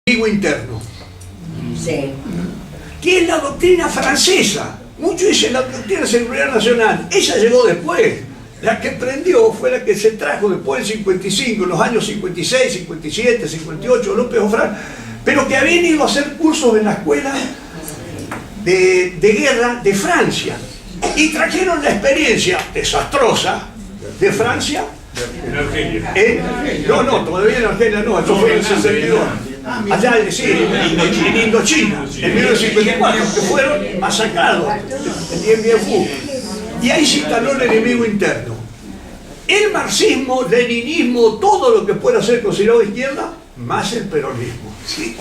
enemigo interno. Sí. Que es la doctrina francesa. Muchos dicen la doctrina de seguridad nacional. Ella llegó después. La que prendió fue la que se trajo después del 55, en los años 56, 57, 58, López Ofrán, pero que habían ido a hacer cursos en la escuela de guerra de Francia. Y trajeron la experiencia desastrosa de Francia. En Argelia. No, todavía en Argelia no, eso fue en el 62. Allá, sí, en Indochina, en 1954, que fueron masacrados en Dien Bien Phu. Y ahí se instaló el enemigo interno. El marxismo, leninismo, todo lo que pueda ser considerado izquierda, más el peronismo. ¿Sí?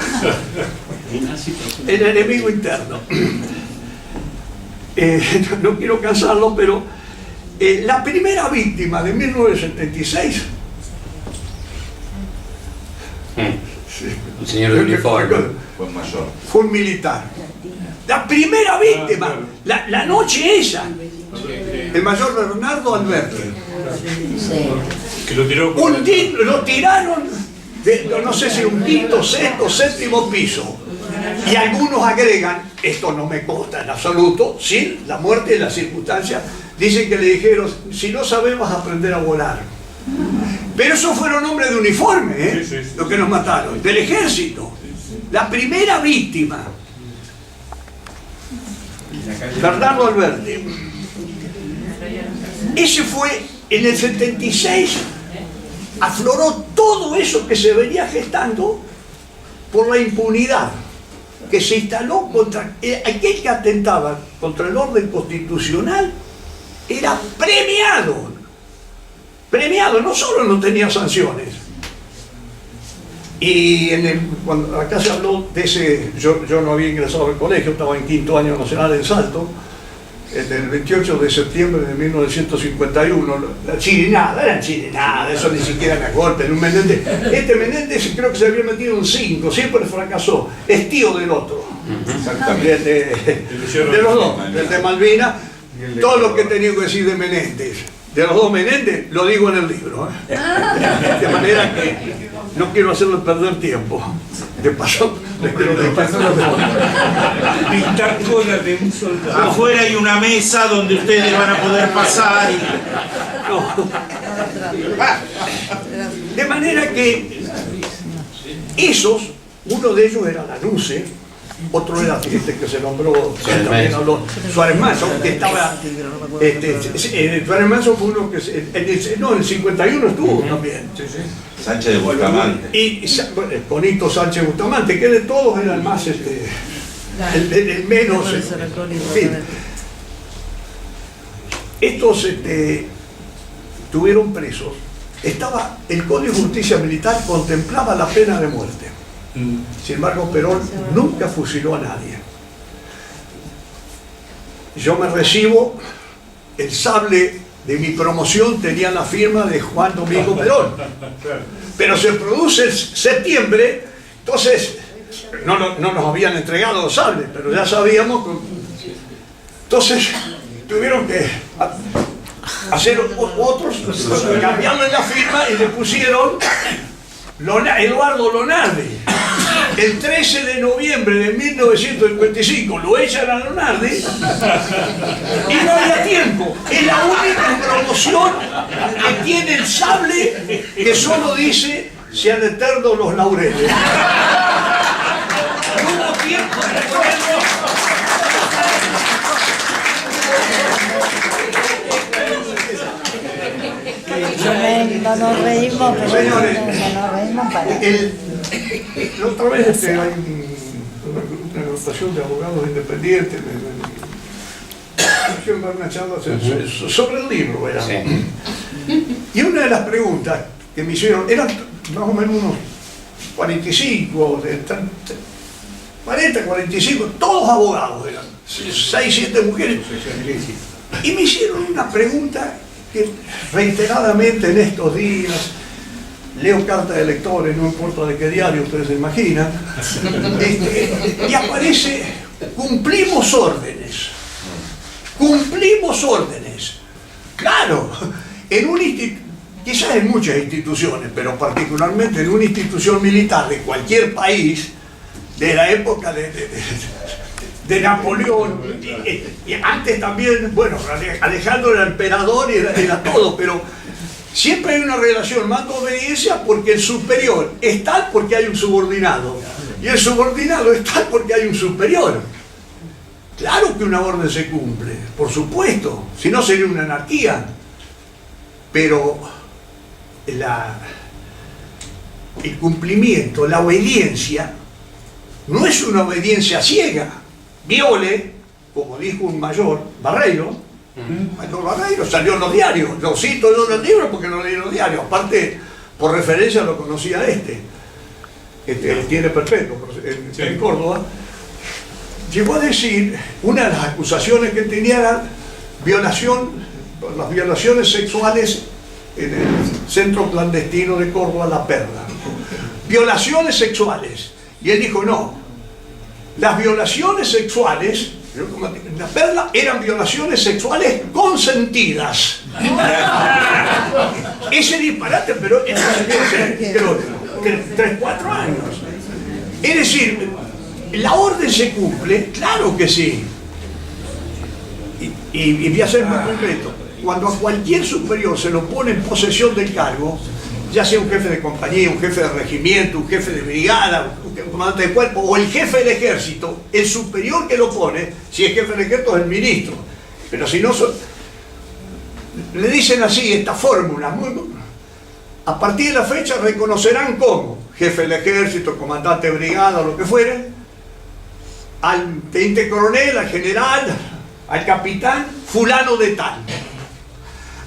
El enemigo interno. No quiero cansarlo, pero la primera víctima de 1976 el señor de uniforme fue un militar. La primera víctima, la noche esa, el mayor Bernardo Alberti. Que lo tiró Lo tiraron de, no sé si un quinto, sexto, séptimo piso. Y algunos agregan, esto no me consta en absoluto, sí, la muerte y las circunstancias, dicen que le dijeron, si no sabemos aprender a volar. Pero esos fueron hombres de uniforme, sí. Los que nos mataron, del ejército. La primera víctima, Bernardo Alberti. Ese fue en el 76, afloró todo eso que se venía gestando por la impunidad que se instaló contra aquel que atentaba contra el orden constitucional. Era premiado, no solo no tenía sanciones. Y cuando acá se habló de ese, yo no había ingresado al colegio, estaba en quinto año nacional en Salto, el 28 de septiembre de 1951, la chirinada, eran chirinadas, eso ni siquiera me golpe, un Menéndez. Este Menéndez creo que se había metido un 5, siempre fracasó, es tío del otro, de los dos, del de Malvinas, todo lo que he tenido que decir de Menéndez, de los dos Menéndez, lo digo en el libro, de manera que no quiero hacerlo perder tiempo. De paso, pintar cola de un soldado. Afuera hay una mesa donde ustedes van a poder pasar. De manera que esos, uno de ellos era Lanusse, otro era, fíjate que se nombró, también habló, Suárez Manso, que estaba, Suárez Manso fue uno que, en el 51 estuvo también. Sánchez de Bustamante. Y Conito Sánchez Bustamante, que de todos era el más, el menos, en fin. Estos tuvieron presos. Estaba, el Código de Justicia Militar contemplaba la pena de muerte. Sin embargo, Perón nunca fusiló a nadie. Yo me recibo, el sable de mi promoción tenía la firma de Juan Domingo Perón. Pero se produce el septiembre, entonces no nos habían entregado los sables, pero ya sabíamos. Entonces tuvieron que hacer otros, cambiarle la firma y le pusieron Eduardo Lonardi. El 13 de noviembre de 1955 lo echan a Lonardi y no había tiempo. Es la única promoción que tiene el sable que solo dice sean eternos los laureles. No hubo tiempo de ponerlo. Nos reímos, pero señores, nos reímos para... La otra vez hay una agrupación de abogados independientes, una charla sobre el libro, ¿verdad? Sí. Y una de las preguntas que me hicieron, eran más o menos unos 45, 40, 45, todos abogados eran, 6, 7 mujeres. Y me hicieron una pregunta que reiteradamente en estos días, leo cartas de lectores, no importa de qué diario ustedes se imaginan, y aparece, cumplimos órdenes. Claro, quizás en muchas instituciones, pero particularmente en una institución militar de cualquier país, de la época de Napoleón, y antes también, bueno, Alejandro era emperador y era todo, pero siempre hay una relación mando-obediencia porque el superior es tal porque hay un subordinado, y el subordinado es tal porque hay un superior. Claro que una orden se cumple, por supuesto, si no sería una anarquía, pero el cumplimiento, la obediencia, no es una obediencia ciega. Viole, como dijo un mayor, Barreiro, mayor Barreiro, salió en los diarios, lo cito yo en el libro porque no leí los diarios, aparte por referencia lo conocía tiene perpetuo en Córdoba. Llegó a decir, una de las acusaciones que tenía era las violaciones sexuales en el centro clandestino de Córdoba, La Perla. Violaciones sexuales. Y él dijo, no, las violaciones sexuales en La Perla eran violaciones sexuales consentidas. Ese disparate, pero eso creo 3, 4 años. Es decir, ¿la orden se cumple? Claro que sí. Y voy a ser muy concreto. Cuando a cualquier superior se lo pone en posesión del cargo, ya sea un jefe de compañía, un jefe de regimiento, un jefe de brigada, un comandante de cuerpo o el jefe del ejército, el superior que lo pone, si es jefe del ejército, es el ministro. Pero si no, le dicen así esta fórmula. A partir de la fecha reconocerán como jefe del ejército, comandante de brigada, lo que fuere, al teniente coronel, al general, al capitán, fulano de tal,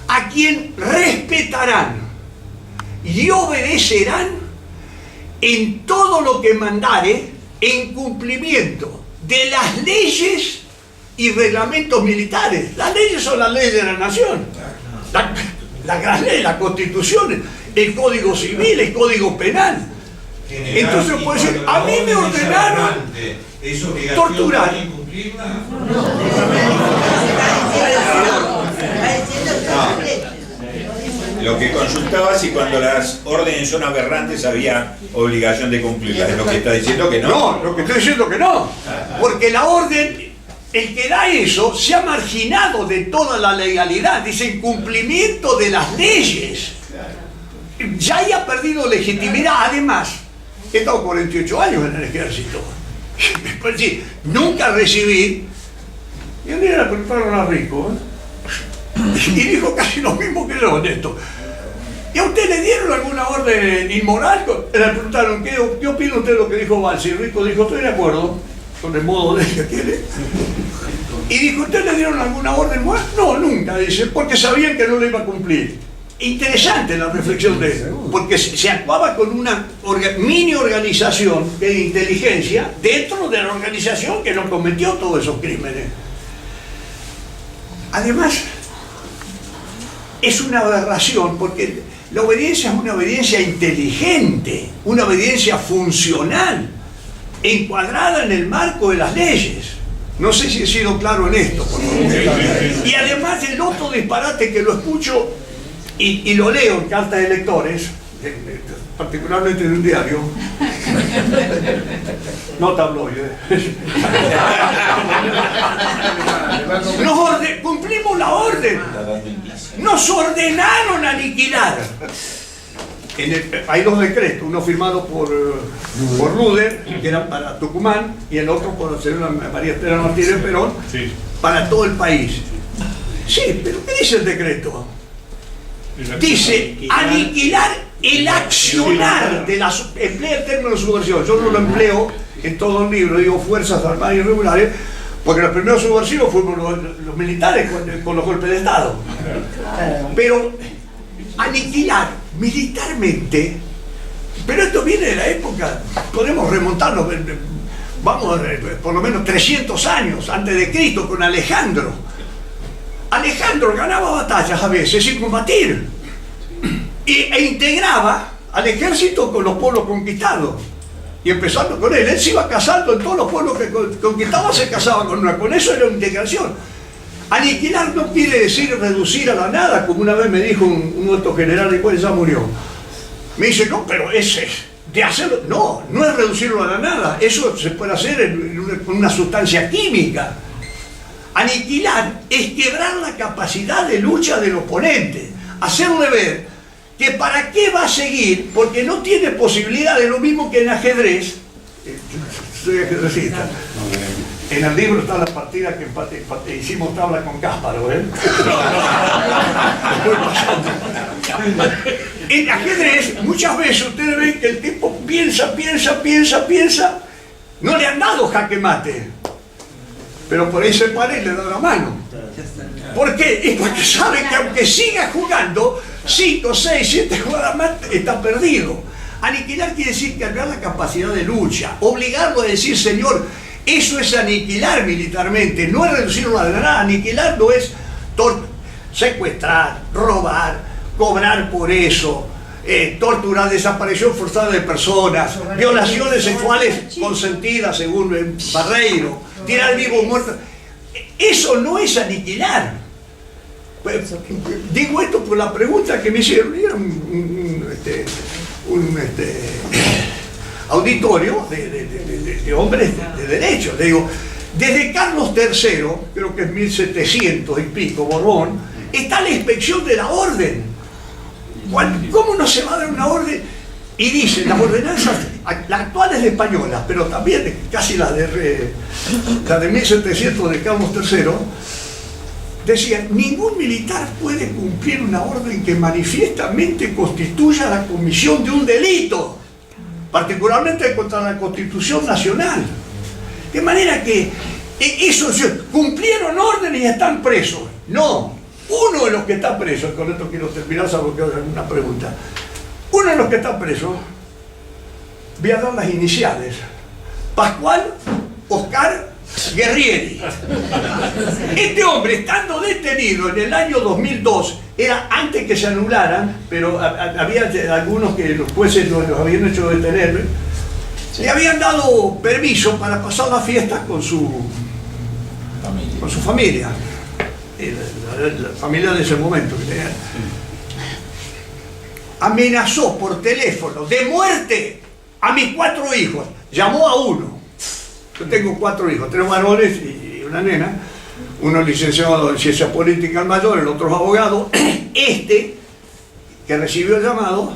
a quien respetarán y obedecerán en todo lo que mandare en cumplimiento de las leyes y reglamentos militares. Las leyes son las leyes de la nación, la gran ley, la Constitución, el Código Civil, el Código Penal. Entonces puede decir, a mí me ordenaron torturar. Lo que consultaba si cuando las órdenes son aberrantes había obligación de cumplirlas. Es lo que está diciendo que no. No, lo que estoy diciendo que no. Porque la orden, el que da eso, se ha marginado de toda la legalidad. Dice en cumplimiento de las leyes. Ya haya perdido legitimidad. Además, he estado 48 años en el ejército. Pues sí, nunca recibí. Y un día le preguntaron a Rico, y dijo casi lo mismo que yo en esto. ¿Y a usted le dieron alguna orden inmoral? Le preguntaron, ¿qué opina usted de lo que dijo Valls? Y Rico dijo, estoy de acuerdo con el modo de que tiene. Y dijo, ¿usted le dieron alguna orden moral? No, nunca, dice, porque sabían que no lo iba a cumplir. Interesante la reflexión de él, porque se actuaba con una mini organización de inteligencia dentro de la organización que no cometió todos esos crímenes. Además, es una aberración porque la obediencia es una obediencia inteligente, una obediencia funcional, encuadrada en el marco de las leyes. No sé si he sido claro en esto, por favor. Y además el otro disparate que lo escucho y lo leo en cartas de lectores, particularmente de un diario, no tabloide. Cumplimos la orden. Nos ordenaron aniquilar. Hay 2 decretos, uno firmado por Ruder, que era para Tucumán, y el otro por la señora María Estela Martínez Perón, sí, para todo el país. Sí, pero ¿qué dice el decreto? Dice aniquilar el accionar de la... Emplea el término de subversión. Yo no lo empleo en todo el libro, digo fuerzas armadas irregulares, porque los primeros subversivos fueron los militares con los golpes de Estado. Pero aniquilar militarmente, pero esto viene de la época, podemos remontarnos, vamos, por lo menos 300 años antes de Cristo, con Alejandro. Alejandro ganaba batallas a veces sin combatir e integraba al ejército con los pueblos conquistados, y empezando con él se iba casando en todos los pueblos que conquistaba, se casaba con una, con eso era una integración. Aniquilar no quiere decir reducir a la nada, como una vez me dijo uno de estos generales, después ya murió. Me dice, no, pero ese de hacerlo. No, no es reducirlo a la nada. Eso se puede hacer con una sustancia química. Aniquilar es quebrar la capacidad de lucha del oponente. Hacerle ver que para qué va a seguir, porque no tiene posibilidad, de lo mismo que en ajedrez. Soy ajedrecista. En el libro está la partida que hicimos tabla con Cásparo, ¿eh? En ajedrez, muchas veces ustedes ven que el tipo piensa, no le han dado jaque mate, pero por ahí se para y le da la mano. ¿Por qué? Es porque sabe que aunque siga jugando 5, 6, 7 jugadas más, está perdido. Aniquilar quiere decir cambiar la capacidad de lucha, obligarlo a decir, señor, eso es aniquilar militarmente, no es reducirlo a la nada. Aniquilar no es secuestrar, robar, cobrar por eso, torturar, desaparición forzada de personas, violaciones sexuales consentidas según Barreiro, tirar vivo o muerto. Eso no es aniquilar. Digo esto por la pregunta que me hicieron. Era un auditorio de hombres de derecho. Le digo, desde Carlos III, creo que es 1700 y pico, Borbón, está la inspección de la orden. ¿Cómo no se va a dar una orden? Y dice, las ordenanzas, las actuales españolas, pero también casi la de 1700 de Carlos III, decían, ningún militar puede cumplir una orden que manifiestamente constituya la comisión de un delito, particularmente contra la Constitución Nacional. De manera que eso, cumplieron órdenes y están presos. No, uno de los que está preso, con esto quiero terminar, salvo que hagan una pregunta. Uno de los que está preso, voy a dar las iniciales: Pascual Oscar Guerrieri. Este hombre, estando detenido en el año 2002, era antes que se anularan, pero había algunos que los jueces los habían hecho detener, le habían dado permiso para pasar las fiestas con su familia, la familia de ese momento. Amenazó por teléfono de muerte a mis 4 hijos. Llamó a uno. Yo tengo 4 hijos, 3 varones y una nena. Uno licenciado en ciencia política, el mayor, el otro es abogado. Este, que recibió el llamado,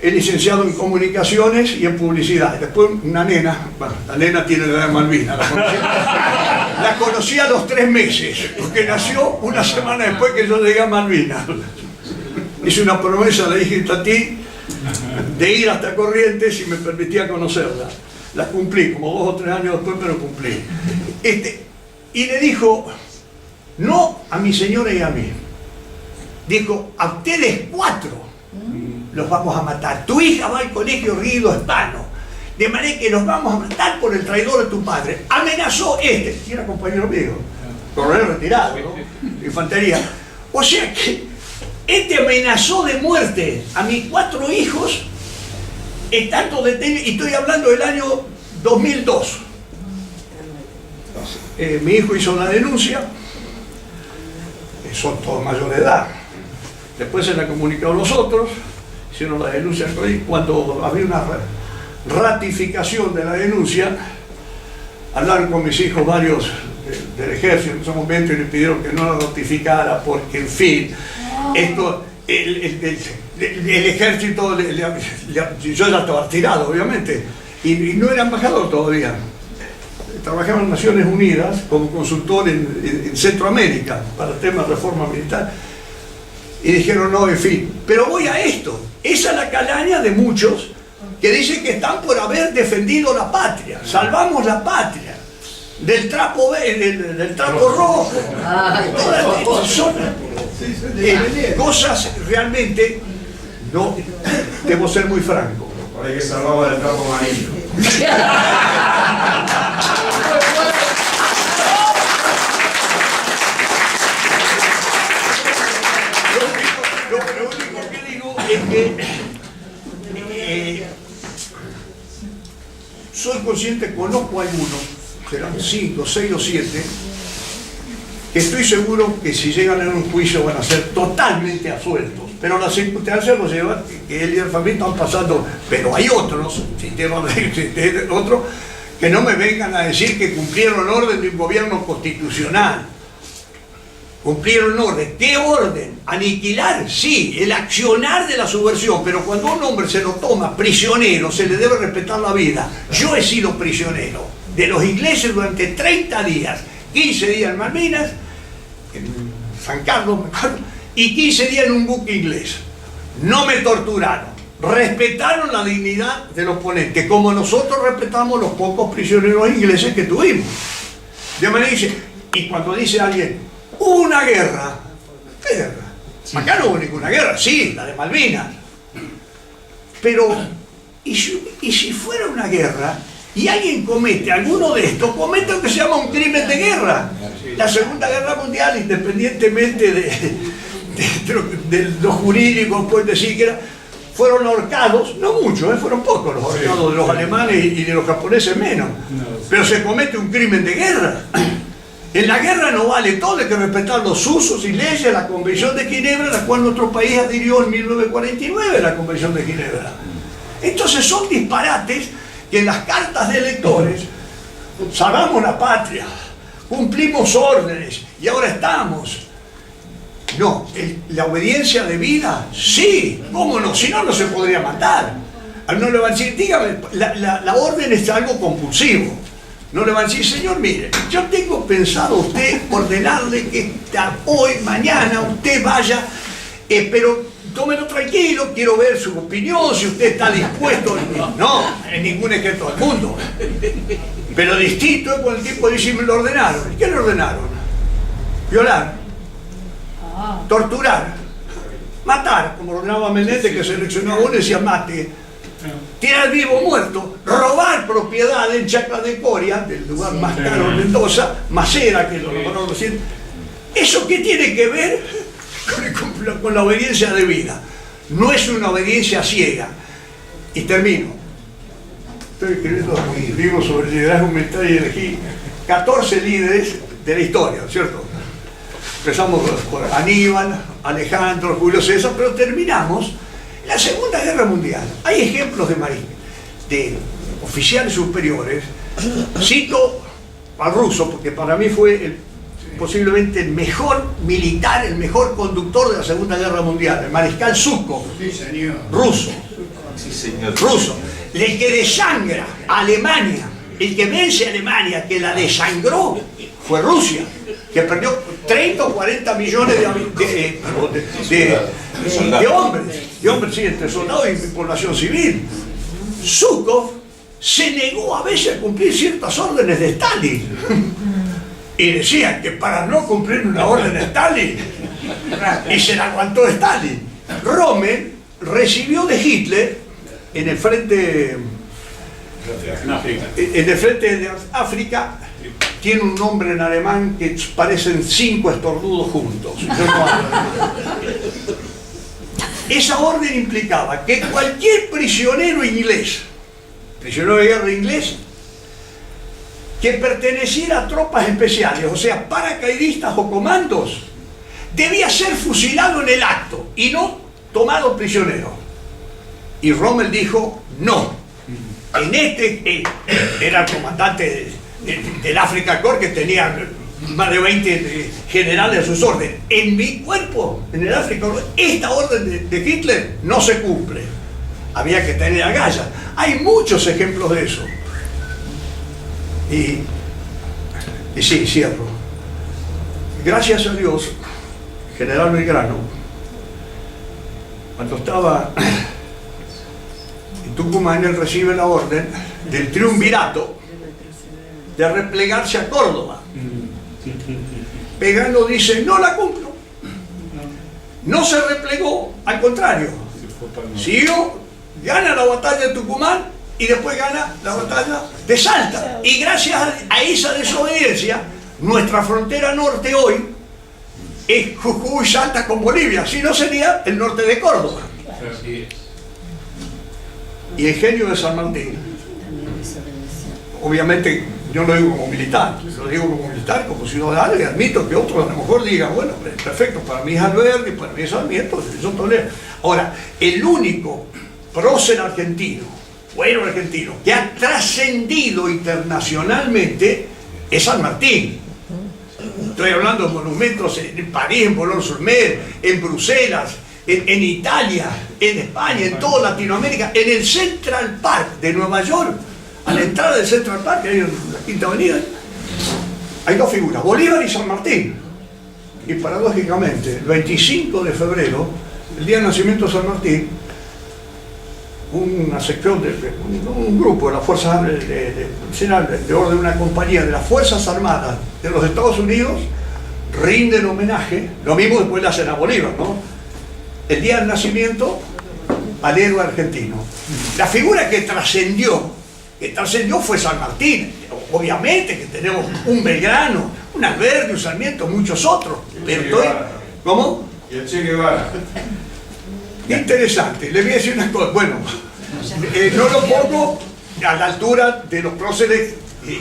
es licenciado en comunicaciones y en publicidad. Después una nena, bueno, la nena tiene la edad de Malvina, la conocí a los 3 meses, porque nació una semana después que yo llegué a Malvina. Hice una promesa, le dije a ti, de ir hasta Corrientes si me permitía conocerla. La cumplí, como 2 o 3 años después, pero cumplí. Y le dijo, no a mi señora y a mí. Dijo, a ustedes 4 los vamos a matar. Tu hija va al colegio Río Hispano, de manera que los vamos a matar por el traidor de tu padre. Amenazó que era compañero mío, coronel retirado, ¿no? Infantería. O sea que amenazó de muerte a mis 4 hijos, estando detenidos, y estoy hablando del año 2002. Mi hijo hizo una denuncia, son todos mayores de edad. Después se la comunicaron los otros, hicieron la denuncia. Cuando había una ratificación de la denuncia, hablaron con mis hijos varios del ejército en ese momento y le pidieron que no la ratificara porque, en fin, esto, el ejército, yo ya estaba retirado, obviamente, y no era embajador todavía. Trabajaba en Naciones Unidas como consultor en Centroamérica para el tema de reforma militar. Y dijeron, no, en fin, pero voy a esto. Esa es la calaña de muchos que dicen que están por haber defendido la patria. Salvamos la patria del trapo rojo. Son cosas realmente, no, debo ser muy franco. Ahora que salvamos del trapo amarillo. Lo único que digo es que soy consciente, conozco a algunos, serán 5, 6 o 7, que estoy seguro que si llegan a un juicio van a ser totalmente absueltos. pero las circunstancias nos llevan que él y el familia están pasando, pero hay otros, otros que no me vengan a decir que cumplieron orden de un gobierno constitucional. Cumplieron orden. ¿Qué orden? Aniquilar, sí, el accionar de la subversión, pero cuando a un hombre se lo toma prisionero, se le debe respetar la vida. Yo he sido prisionero de los ingleses durante 30 días, 15 días en Malvinas, en San Carlos, y 15 días en un buque inglés. No me torturaron, respetaron la dignidad del oponente, como nosotros respetamos los pocos prisioneros ingleses que tuvimos. De manera que dice, y cuando dice alguien, una guerra, ¿qué guerra? Acá no hubo ninguna guerra, sí, la de Malvinas. Pero, ¿y si fuera una guerra y alguien comete alguno de estos, comete lo que se llama un crimen de guerra? La Segunda Guerra Mundial, independientemente de lo jurídico, pueden decir que fueron ahorcados, no muchos, fueron pocos los ahorcados de los alemanes y de los japoneses menos, pero se comete un crimen de guerra. En la guerra no vale todo, hay que respetar los usos y leyes, la Convención de Ginebra, la cual nuestro país adhirió en 1949, la Convención de Ginebra. Entonces son disparates que en las cartas de electores salvamos la patria, cumplimos órdenes y ahora estamos. No, la obediencia de vida, sí, ¿cómo no? Si no, no se podría matar. No le van a decir, dígame, la orden es algo compulsivo. No le van a decir, señor, mire, yo tengo pensado a usted ordenarle que hoy, mañana, usted vaya, pero tómelo tranquilo, quiero ver su opinión, si usted está dispuesto. No, en ningún ejército del mundo. Pero distinto es cuando el tipo dice, me lo ordenaron. ¿Y qué le ordenaron? Violar, torturar, matar, como ordenaba Menéndez, que seleccionó a uno y decía, mate. Tirar vivo o muerto, robar propiedad en Chacra de Coria, del lugar más caro de Mendoza, Macera, que lo nombraron recién. ¿Eso qué tiene que ver con la obediencia de vida? No es una obediencia ciega. Y termino. Estoy escribiendo un libro sobre el liderazgo mental y elegí 14 líderes de la historia, ¿cierto? Empezamos por Aníbal, Alejandro, Julio César, pero terminamos la Segunda Guerra Mundial. Hay ejemplos de oficiales superiores. Cito al ruso, porque para mí fue posiblemente el mejor militar, el mejor conductor de la Segunda Guerra Mundial, el mariscal Zhukov, ruso. Ruso. El que desangra a Alemania, el que vence a Alemania, que la desangró, fue Rusia, que perdió 30 o 40 millones de hombres, sí, entre soldados y población civil. Zhukov se negó a veces a cumplir ciertas órdenes de Stalin. Y decían que para no cumplir una orden de Stalin, y se la aguantó Stalin. Rommel recibió de Hitler en el frente de África. Tiene un nombre en alemán que parecen 5 estornudos juntos. Yo no hablo. Esa orden implicaba que cualquier prisionero inglés, prisionero de guerra inglés, que perteneciera a tropas especiales, o sea, paracaidistas o comandos, debía ser fusilado en el acto y no tomado prisionero. Y Rommel dijo, no. Era el comandante del Afrika Korps, que tenía más de 20 generales a sus órdenes. En mi cuerpo, en el Afrika Korps, esta orden de Hitler no se cumple. Había que tener agallas. Hay muchos ejemplos de eso. Y sí, cierro. Gracias a Dios, General Belgrano, cuando estaba en Tucumán, él recibe la orden del triunvirato de replegarse a Córdoba. Belgrano dice, no la cumplo. No se replegó, al contrario. Siguió, gana la batalla de Tucumán y después gana la batalla de Salta. Y gracias a esa desobediencia, nuestra frontera norte hoy es Jujuy, Salta con Bolivia. Si no, sería el norte de Córdoba. Y el genio de San Martín, obviamente yo lo digo como militar, lo digo como militar, como ciudadano, y admito que otros a lo mejor digan, bueno, perfecto, para mí es Alberdi, para mí es Sarmiento, yo tolero. Ahora, el único prócer argentino, bueno argentino, que ha trascendido internacionalmente es San Martín. Estoy hablando de monumentos en París, en Boulogne-sur-Mer, en Bruselas, en Italia, en España, en toda Latinoamérica, en el Central Park de Nueva York, a la entrada del Central Park, ahí en la Quinta Avenida, hay dos figuras, Bolívar y San Martín. Y paradójicamente, el 25 de febrero, el día de nacimiento de San Martín, una sección, un grupo de las fuerzas de orden de una compañía de las Fuerzas Armadas de los Estados Unidos rinden homenaje, lo mismo después le hacen a Bolívar, ¿no? El día del nacimiento al héroe argentino. La figura que trascendió fue San Martín. Obviamente que tenemos un Belgrano, un Alberdi, un Sarmiento, muchos otros. Pero ¿cómo? Y el Che Guevara. Interesante, le voy a decir una cosa. Bueno, no lo pongo a la altura de los próceres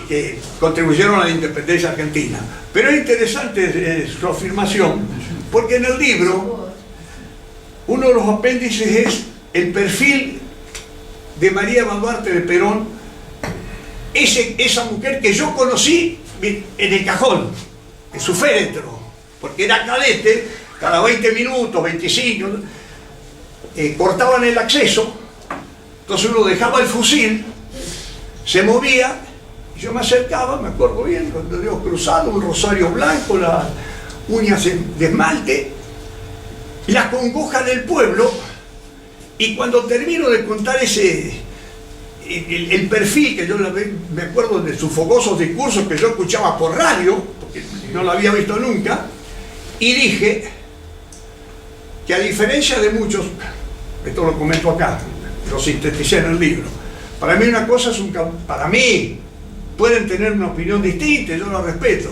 que contribuyeron a la independencia argentina, pero es interesante su afirmación, porque en el libro uno de los apéndices es el perfil de María Baluarte de Perón, esa mujer que yo conocí en el cajón, en su féretro, porque era cadete, cada 20 minutos, 25, cortaban el acceso, entonces uno dejaba el fusil, se movía, y yo me acercaba, me acuerdo bien, con los dedos cruzados, un rosario blanco, las uñas de esmalte, la congoja del pueblo, y cuando termino de contar el perfil, que yo me acuerdo de sus fogosos discursos que yo escuchaba por radio, porque no lo había visto nunca, y dije que a diferencia de muchos, esto lo comento acá, lo sinteticé en el libro, para mí una cosa es para mí, pueden tener una opinión distinta, yo la respeto.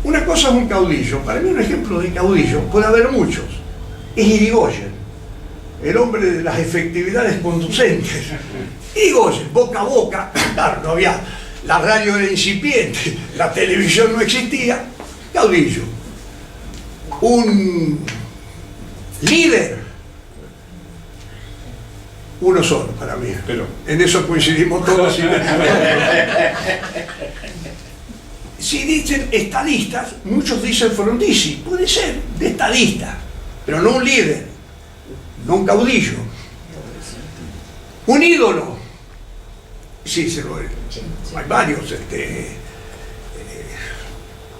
Una cosa es un caudillo, para mí un ejemplo de caudillo, puede haber muchos, es Irigoyen, el hombre de las efectividades conducentes. Irigoyen, boca a boca, claro, no había, la radio era incipiente, la televisión no existía, caudillo. Un líder, uno solo para mí, pero en eso coincidimos todos. Si dicen estadistas, muchos dicen Frondizi, puede ser de estadista, pero no un líder, no un caudillo. Un ídolo, sí, hay varios,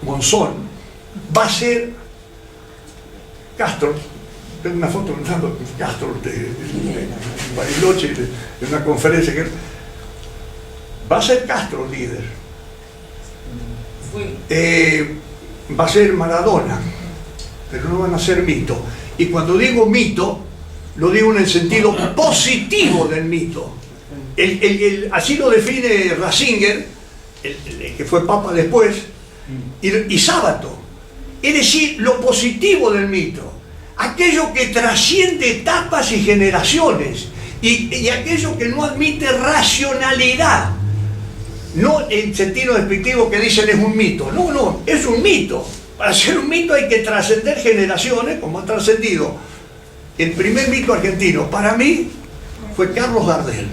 Monzón, va a ser Castro. Tengo una foto con Castro de Bariloche, en una conferencia que va a ser Castro líder. Va a ser Maradona, pero no van a ser mito. Y cuando digo mito, lo digo en el sentido positivo del mito. Así lo define Ratzinger, el que fue papa después, y Sábato. Es decir, lo positivo del mito. Aquello que trasciende etapas y generaciones, y aquello que no admite racionalidad, no en sentido despectivo que dicen es un mito, no, es un mito. Para ser un mito hay que trascender generaciones, como ha trascendido el primer mito argentino, para mí, fue Carlos Gardel.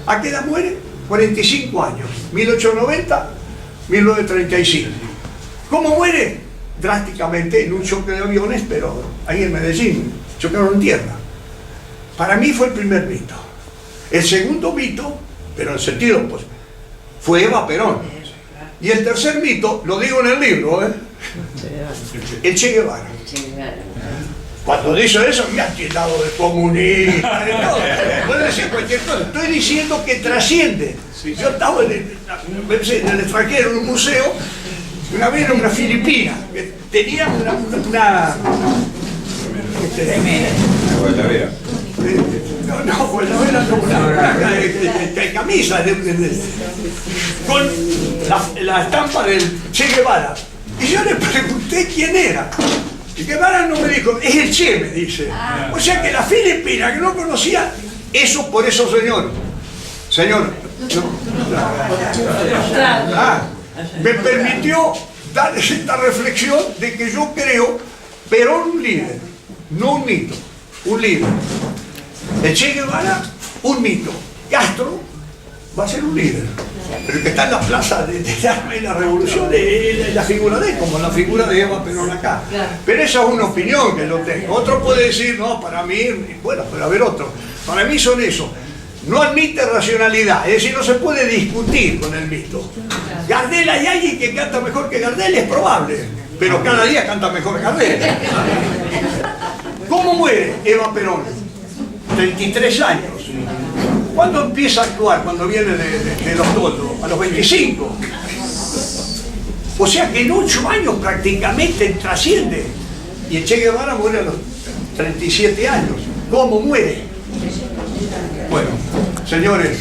¿A qué edad muere? 45 años, 1890, 1935. ¿Cómo muere? Drásticamente en un choque de aviones, pero ahí en Medellín, chocaron en tierra. Para mí fue el primer mito. El segundo mito, pero en sentido, pues, fue Eva Perón. Y el tercer mito, lo digo en el libro, el Che Guevara. Cuando dice eso, me han tildado de comunista, de todo. Puede decir cualquier cosa. Estoy diciendo que trasciende. Yo estaba en el extranjero, en un museo, una vez en una Filipina, que tenía una guayabera. No, guayabera no, una camisa con la estampa del Che Guevara. Y yo le pregunté quién era. Y Guevara no me dijo, es el Che, me dice. O sea que la Filipina, que no conocía, eso por eso, señor, Me permitió dar esta reflexión de que yo creo Perón un líder, no un mito, un líder. El Che Guevara, un mito. Castro va a ser un líder. Pero el que está en la plaza de la revolución es la figura de él, como la figura de Eva Perón acá. Pero esa es una opinión que yo tengo. Otro puede decir, no, para mí, bueno, pero a ver otro. Para mí son eso. No admite racionalidad, es decir, no se puede discutir con el mito. Gardel, hay alguien que canta mejor que Gardel, es probable, pero cada día canta mejor Gardel. ¿Cómo muere Eva Perón? 33 años. ¿Cuándo empieza a actuar? Cuando viene de los toldos, a los 25. O sea que en 8 años prácticamente trasciende. Y el Che Guevara muere a los 37 años. ¿Cómo muere? Bueno, señores,